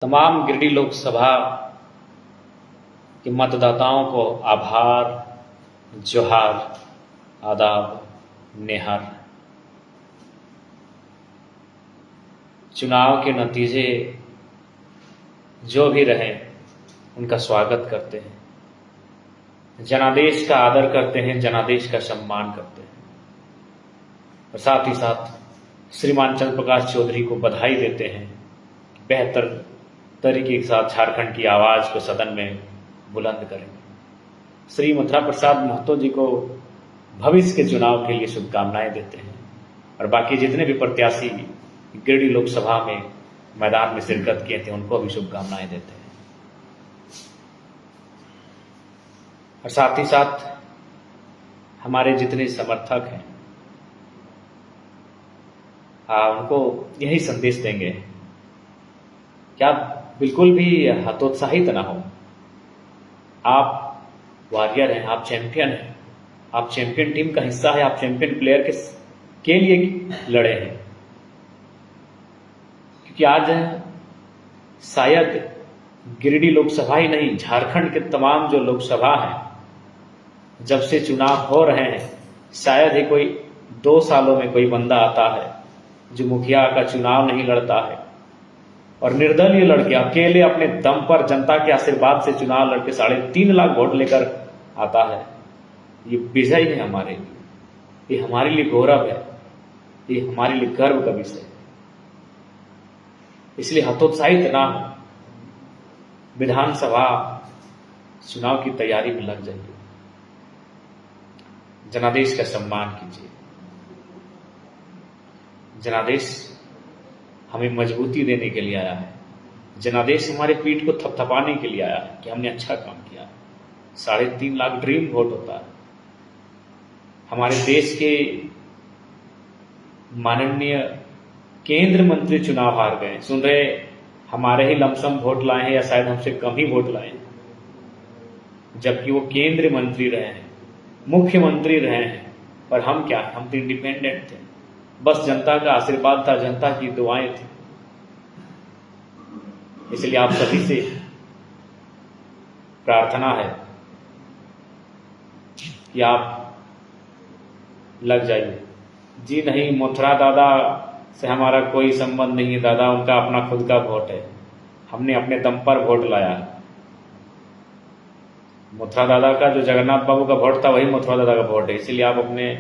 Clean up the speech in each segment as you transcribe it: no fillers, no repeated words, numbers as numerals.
तमाम गिरिडीह लोकसभा के मतदाताओं को आभार, जोहार, आदाब, नेहार। चुनाव के नतीजे जो भी रहे उनका स्वागत करते हैं, जनादेश का आदर करते हैं, जनादेश का सम्मान करते हैं और साथ ही साथ श्रीमान चंद्र प्रकाश चौधरी को बधाई देते हैं। बेहतर तरीके के साथ झारखंड की आवाज़ को सदन में बुलंद करेंगे। श्री मथुरा प्रसाद महतो जी को भविष्य के चुनाव के लिए शुभकामनाएं देते हैं और बाकी जितने भी प्रत्याशी गिरिडीह लोकसभा में मैदान में शिरकत किए थे उनको भी शुभकामनाएं देते हैं और साथ ही साथ हमारे जितने समर्थक हैं उनको यही संदेश देंगे कि आप बिल्कुल भी हतोत्साहित ना हो। आप वॉरियर हैं, आप चैंपियन हैं, आप चैंपियन टीम का हिस्सा है, आप चैंपियन प्लेयर के लिए लड़े हैं। क्योंकि आज शायद गिरिडीह लोकसभा ही नहीं, झारखंड के तमाम जो लोकसभा हैं, जब से चुनाव हो रहे हैं, शायद ही कोई 2 सालों में कोई बंदा आता है जो मुखिया का चुनाव नहीं लड़ता है और निर्दलीय लड़के अकेले अपने दम पर जनता के आशीर्वाद से चुनाव लड़के 3.5 लाख वोट लेकर आता है। ये विजय है हमारे लिए, ये हमारे लिए गौरव है, ये हमारे लिए गर्व का विषय है। इसलिए हतोत्साहित ना हो, विधानसभा चुनाव की तैयारी में लग जाइए, जनादेश का सम्मान कीजिए। जनादेश हमें मजबूती देने के लिए आया है, जनादेश हमारे पीठ को थपथपाने के लिए आया है कि हमने अच्छा काम किया। 3.5 लाख ड्रीम वोट होता है। हमारे देश के माननीय केंद्र मंत्री चुनाव हार गए, सुन रहे हमारे ही लमसम वोट लाए हैं या शायद हमसे कम ही वोट लाए हैं, जबकि वो केंद्रीय मंत्री रहे हैं, मुख्यमंत्री रहे हैं। और हम क्या, हम तो इंडिपेंडेंट थे, बस जनता का आशीर्वाद था, जनता की दुआएं थी। इसलिए आप सभी से प्रार्थना है कि आप लग जाइए। जी नहीं, मथुरा दादा से हमारा कोई संबंध नहीं है, दादा उनका अपना खुद का वोट है, हमने अपने दम पर वोट लाया है। मथुरा दादा का जो जगन्नाथ बाबू का वोट था वही मथुरा दादा का वोट है। इसीलिए आप अपने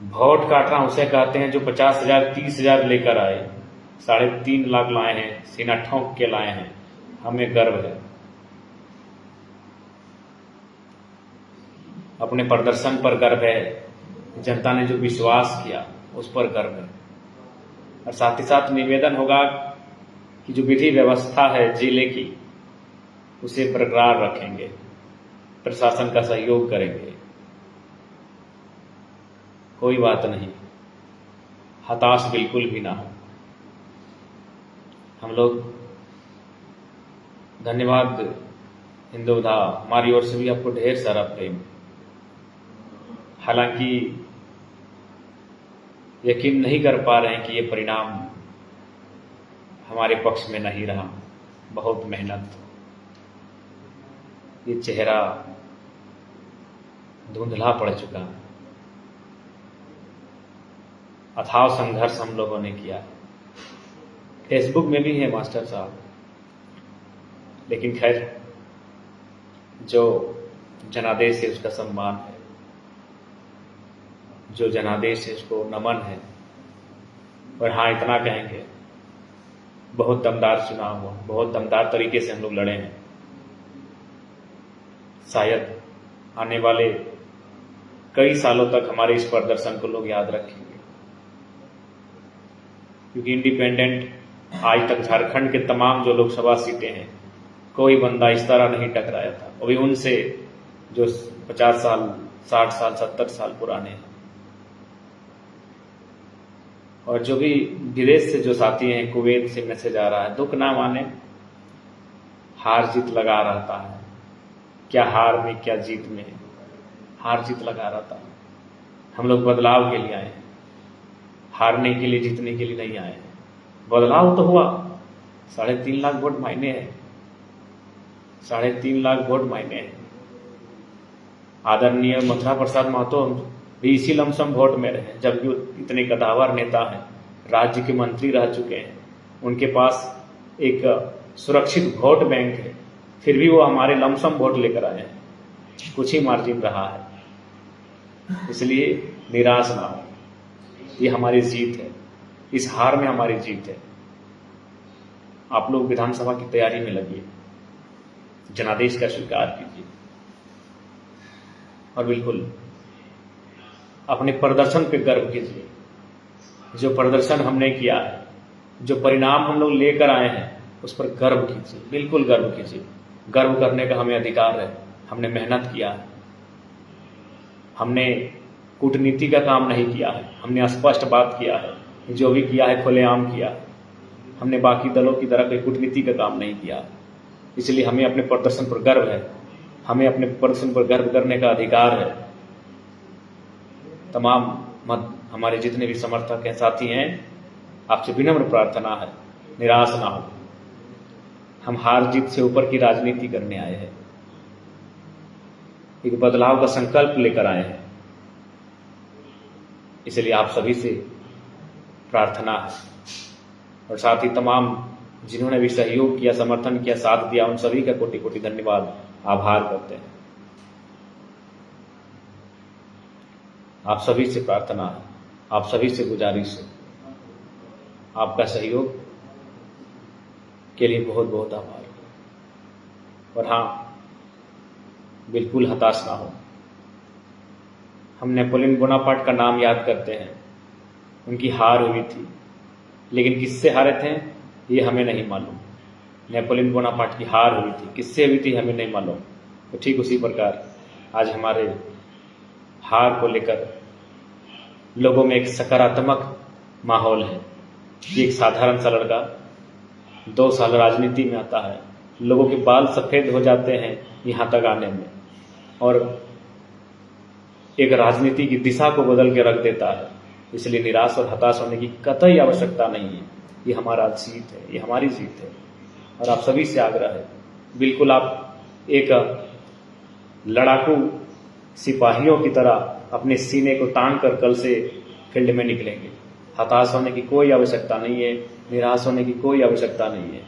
वोट काटना उसे कहते हैं जो 50,000 30,000 लेकर आए, 3.5 लाख लाए हैं, सीना ठोंक के लाए हैं। हमें गर्व है, अपने प्रदर्शन पर गर्व है, जनता ने जो विश्वास किया उस पर गर्व है। और साथ ही साथ निवेदन होगा कि जो विधि व्यवस्था है जिले की उसे बरकरार रखेंगे, प्रशासन का सहयोग करेंगे। कोई बात नहीं, हताश बिल्कुल भी ना हो। हम लोग धन्यवाद हिंदुधा, हमारी ओर से भी आपको ढेर सारा प्रेम। हालांकि यकीन नहीं कर पा रहे हैं कि ये परिणाम हमारे पक्ष में नहीं रहा। बहुत मेहनत, ये चेहरा धुंधला पड़ चुका है। अथाह संघर्ष हम लोगों ने किया। फेसबुक में भी है मास्टर साहब, लेकिन खैर जो जनादेश है उसका सम्मान है, जो जनादेश है उसको नमन है। और हाँ, इतना कहेंगे, बहुत दमदार चुनाव हुआ, बहुत दमदार तरीके से हम लोग लड़े हैं। शायद आने वाले कई सालों तक हमारे इस प्रदर्शन को लोग याद रखेंगे, क्योंकि इंडिपेंडेंट आज तक झारखंड के तमाम जो लोकसभा सीटें हैं, कोई बंदा इस तरह नहीं टकराया था, वो भी उनसे जो 50 साल 60 साल 70 साल पुराने हैं। और जो भी विदेश से जो साथी हैं, कुवैत से मैसेज आ रहा है, दुख ना माने, हार जीत लगा रहता है। क्या हार में क्या जीत में, हार जीत लगा रहता है। हम लोग बदलाव के लिए आए हैं, हारने के लिए जीतने के लिए नहीं आए हैं। बदलाव तो हुआ, 3.5 लाख वोट मायने है, 3.5 लाख वोट मायने हैं। आदरणीय मथुरा प्रसाद महतो भी इसी लमसम वोट में रहे, जबकि वो इतने कदावर नेता हैं, राज्य के मंत्री रह चुके हैं, उनके पास एक सुरक्षित वोट बैंक है, फिर भी वो हमारे लमसम वोट लेकर आए हैं, कुछ ही मार्जिन रहा है। इसलिए निराश ना हो, ये हमारी जीत है, इस हार में हमारी जीत है। आप लोग विधानसभा की तैयारी में लगिए, जनादेश का स्वीकार कीजिए और बिल्कुल अपने प्रदर्शन पे गर्व कीजिए। जो प्रदर्शन हमने किया है, जो परिणाम हम लोग लेकर आए हैं, उस पर गर्व कीजिए, बिल्कुल गर्व कीजिए। गर्व करने का हमें अधिकार है। हमने मेहनत किया है, हमने कूटनीति का काम नहीं किया है, हमने स्पष्ट बात किया है, जो भी किया है खुलेआम किया है। हमने बाकी दलों की तरह कोई कूटनीति का काम नहीं किया, इसलिए हमें अपने प्रदर्शन पर गर्व है, हमें अपने प्रदर्शन पर गर्व करने का अधिकार है। तमाम हमारे जितने भी समर्थक हैं, साथी हैं, आपसे विनम्र प्रार्थना है, निराश ना हो। हम हार जीत से ऊपर की राजनीति करने आए हैं, एक बदलाव का संकल्प लेकर आए हैं, इसलिए आप सभी से प्रार्थना है। और साथ ही तमाम जिन्होंने भी सहयोग किया, समर्थन किया, साथ दिया, उन सभी का कोटि कोटि धन्यवाद, आभार करते हैं। आप सभी से प्रार्थना है, आप सभी से गुजारिश है, आपका सहयोग के लिए बहुत बहुत आभार। और हाँ, बिल्कुल हताश ना हो। हम नेपोलियन बोनापार्ट का नाम याद करते हैं, उनकी हार हुई थी, लेकिन किससे हारे थे ये हमें नहीं मालूम। नेपोलियन बोनापार्ट की हार हुई थी, किससे हुई थी हमें नहीं मालूम। तो ठीक उसी प्रकार आज हमारे हार को लेकर लोगों में एक सकारात्मक माहौल है। ये एक साधारण सा लड़का 2 साल राजनीति में आता है, लोगों के बाल सफेद हो जाते हैं यहाँ तक आने में, और एक राजनीति की दिशा को बदल के रख देता है। इसलिए निराश और हताश होने की कतई आवश्यकता नहीं है। ये हमारा जीत है, ये हमारी जीत है। और आप सभी से आग्रह है, बिल्कुल आप एक लड़ाकू सिपाहियों की तरह अपने सीने को तान कर कल से फील्ड में निकलेंगे। हताश होने की कोई आवश्यकता नहीं है, निराश होने की कोई आवश्यकता नहीं है।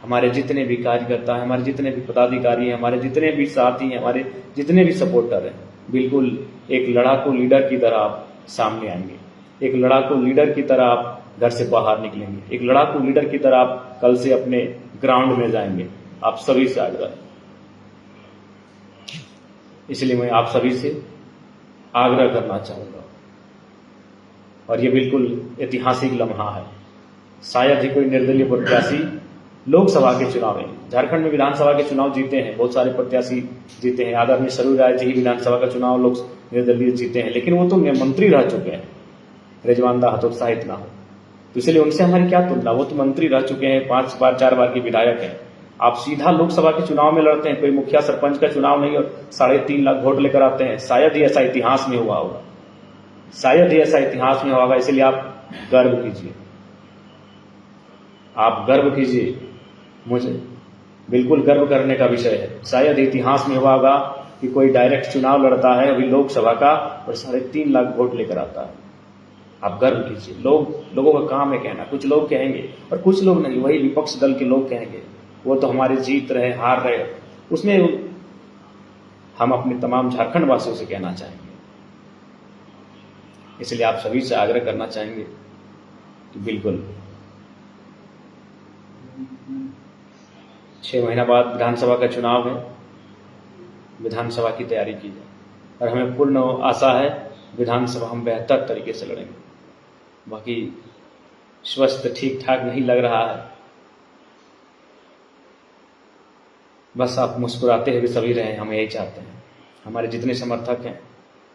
हमारे जितने भी कार्यकर्ता हैं, हमारे जितने भी पदाधिकारी हैं, हमारे जितने भी साथी हैं, हमारे जितने भी सपोर्टर हैं, बिल्कुल एक लड़ाकू लीडर की तरह आप सामने आएंगे, एक लड़ाकू लीडर की तरह आप घर से बाहर निकलेंगे, एक लड़ाकू लीडर की तरह आप कल से अपने ग्राउंड में जाएंगे। आप सभी से आग्रह है, इसलिए मैं आप सभी से आग्रह करना चाहूंगा। और ये बिल्कुल ऐतिहासिक लम्हा है। शायद ही कोई निर्दलीय प्रत्याशी लोकसभा के चुनाव में, झारखंड में विधानसभा के चुनाव जीते हैं, बहुत सारे प्रत्याशी जीते हैं। आदरणीय सरोज राय जी ही विधानसभा का चुनाव लोग निर्दलीय जीते हैं, लेकिन वो तो मंत्री रह चुके हैं। रिजवान दा हतोत्साहित ना हो, तो इसलिए उनसे हमारी क्या तुलना, वो तो मंत्री रह चुके हैं, 5 बार 4 बार के विधायक हैं। आप सीधा लोकसभा के चुनाव में लड़ते हैं, कोई मुखिया सरपंच का चुनाव नहीं, और 3.5 लाख वोट लेकर आते हैं। शायद ही ऐसा इतिहास में हुआ होगा, शायद ही ऐसा इतिहास में होगा। इसलिए आप गर्व कीजिए, आप गर्व कीजिए। मुझे बिल्कुल गर्व करने का विषय है। शायद इतिहास में हुआ होगा कि कोई डायरेक्ट चुनाव लड़ता है अभी लोकसभा का और 3.5 लाख वोट लेकर आता है। आप गर्व कीजिए। लोगों का काम है कहना, कुछ लोग कहेंगे और कुछ लोग नहीं, वही विपक्ष दल के लोग कहेंगे, वो तो हमारे जीत रहे, हार रहे। उसमें हम अपने तमाम झारखंड वासियों से कहना चाहेंगे, इसलिए आप सभी से आग्रह करना चाहेंगे कि बिल्कुल 6 महीना बाद विधानसभा का चुनाव है, विधानसभा की तैयारी की जाए और हमें पूर्ण आशा है विधानसभा हम बेहतर तरीके से लड़ेंगे। बाकी स्वस्थ ठीक ठाक नहीं लग रहा है, बस आप मुस्कुराते हुए सभी रहें, हम यही चाहते हैं। हमारे जितने समर्थक हैं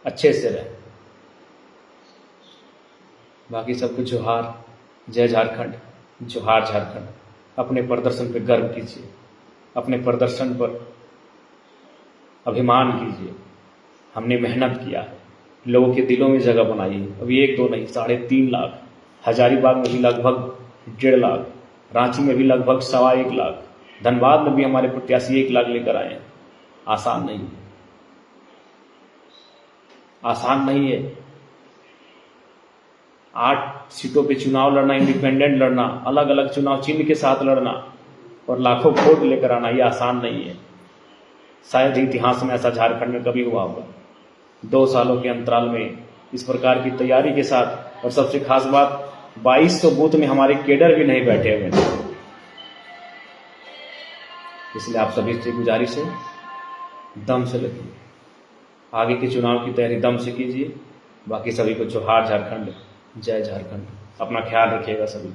अच्छे से रहें। बाकी सबको जोहार, जय झारखंड, जोहार झारखंड। अपने प्रदर्शन पर गर्व कीजिए, अपने प्रदर्शन पर अभिमान कीजिए। हमने मेहनत किया है, लोगों के दिलों में जगह बनाई है। अभी 1-2 नहीं, 3.5 लाख, हजारीबाग में भी लगभग 1.5 लाख, रांची में भी लगभग 1.25 लाख, धनबाद में भी हमारे प्रत्याशी 1 लाख लेकर आए हैं। आसान नहीं है, आसान नहीं है। 8 सीटों पे चुनाव लड़ना, इंडिपेंडेंट लड़ना, अलग अलग चुनाव चिन्ह के साथ लड़ना और लाखों वोट लेकर आना, ये आसान नहीं है। शायद ही इतिहास में ऐसा झारखंड में कभी हुआ होगा। 2 सालों के अंतराल में इस प्रकार की तैयारी के साथ, और सबसे खास बात 2200 बूथ में हमारे केडर भी नहीं बैठे हुए थे। इसलिए आप सभी से गुजारिश है, दम से लगिए, आगे के चुनाव की तैयारी दम से कीजिए। बाकी सभी को जोहार झारखंड, जय झारखंड। अपना ख्याल रखिएगा सभी।